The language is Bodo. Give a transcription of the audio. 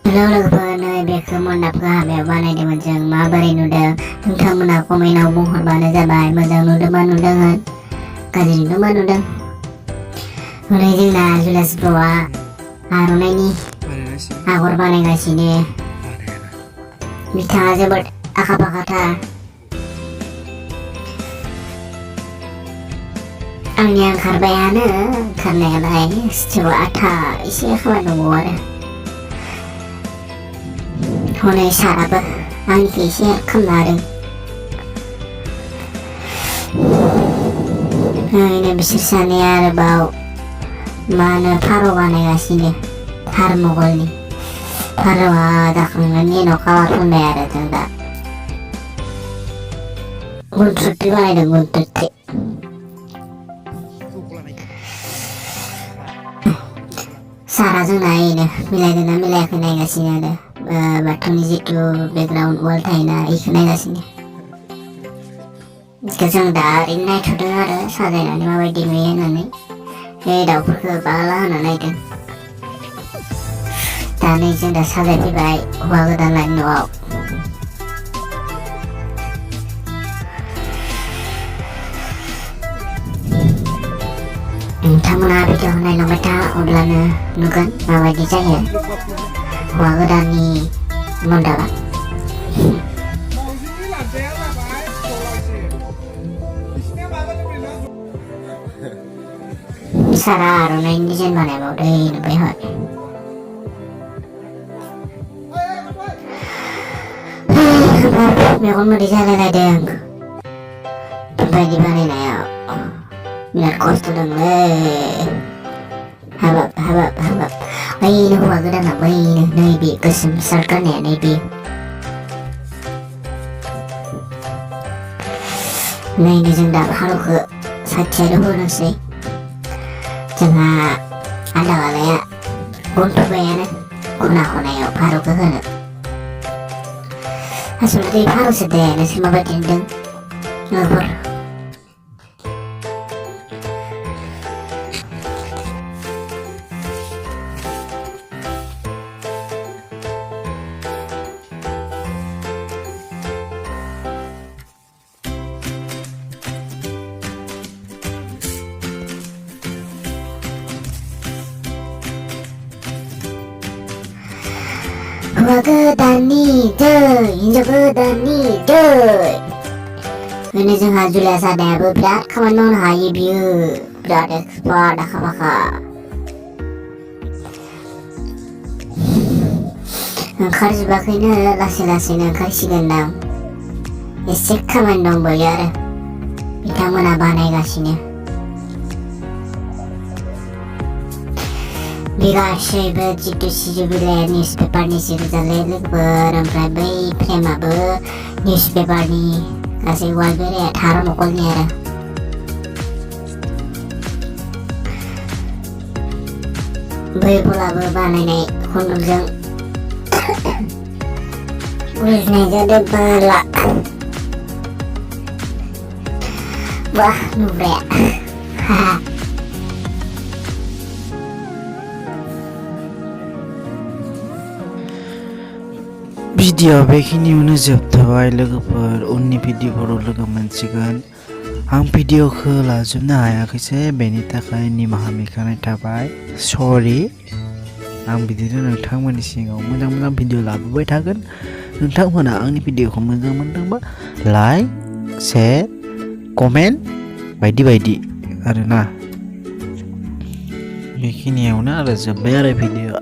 हेल' लोगोफोर, नै बेखौ mondapखौ हाबायाव बानायदोंमोन जों। माबोरै नुदों नोंथांमोना कमेन्टआव बुंहरबानो जाबाय। मोजां नुदोंबा नुदों होन, गाज्रि नुदोंबा नुदों। हनै जोंना जुलास ब्र'आ आर'नाइनि आगर बानायगासिनो। बिथाङा जोबोद आखा फाखाथार। आंनिया ओंखारबायानो ओंखारनायालाय, थेवबो आथा एसे खामानि दंबावो आरो। हनै साराबो आंनिखौ एसे खामना होदों। नै बिसोर सानैया आरोबाव मा होनो फारौ बानायगासिनो, फारौ मगलनि। फारौआ जाखांनायनि उनाव कालार फुनबाय आरो जों दा गुनथ्रुथ्रि बानायदों, गुनथ्रुथ्रि। सारा जोंना ओरैनो मिलायदोंना मिलायाखै नायगासिनो आरो। बाथौनि जिथु बेकग्राउन्ड वाल थायोना, बेखौ नायगासिनो। बेखौ जों दा ओरैनो नायथ'दों आरो साजायनानै माबायदि नुयो होननानै। बे दाउफोरखौ बाला होना नायदों। दा नै जों दा साजायफैबाय हौवा गोदान लानि न'आव। नोंथांमोना भिडिअखौ नायलांबाय था, अब्लानो नुगोन माबायदि जायो हौवा गोदाननि mondapआ। सारा आर'नाइनि डिजाइन बानायबावदों नुबाय हय। मेगन मोदै जालायलायदों बेबायदि बानायनायाव। बिराद खस्थ' दंलै। हाबाब हाबाब हाबाब। बैनो हौवा गोदाना, बैनो नैबे गोसोम सार्ट गाननाया नैबे। नैनो जों दा फारौखौ साथियाव होनोसै। जोंहा आलाया गन्थ'बायानो खना खनायाव फारौखौ होनो। आसलथे फारौसो दे, नोंसोर माबायदि नुदों लोगोफोर? हौवा गोदाननि दै, हिनजाव गोदाननि दै। बेनो जोंहा जुलिया जानायाबो बिराद खामानि मावनो हायो बियो, बिराद एक्सपार्ट, आखा फाखा। ओंखारजोबाखैनो, लासै लासैनो ओंखारसिगोनदां। एसे खामानि दंबायो आरो बिथांमोना बानायगासिनो। बे गासैबो जितु सिजौ बिलाइया निउस पेपारनि सि गोजालै लोगोफोर। ओमफ्राय बै फ्रेमाबो निउस पेपारनि, गासै वाल बेराया थार मगलनि आरो। बै बलाबो बानायनाय खुन्दुंजों रुजुनाय जादों बाला। वाह नुब्राया। भिडिअ बेखिनियावनो जोबथबाय लोगोफोर। उननि भिडिअफोराव लोगो मोनसिगोन। आं भिडिअखौ लाजोबनो हायाखैसै, बेनि थाखाय निमाहा बिखानाय थाबाय, सरि। आं बिदिनो नोंथांमोननि सिगाङाव मोजां मोजां भिडिअ लाबोबाय थागोन। नोंथांमोना आंनि भिडिअखौ मोजां मोनदोंबा लाइक, शेयार, कमेन्ट बायदि बायदि आरोना। बेखिनियावनो आरो जोब्बाय आरो भिडिअआ।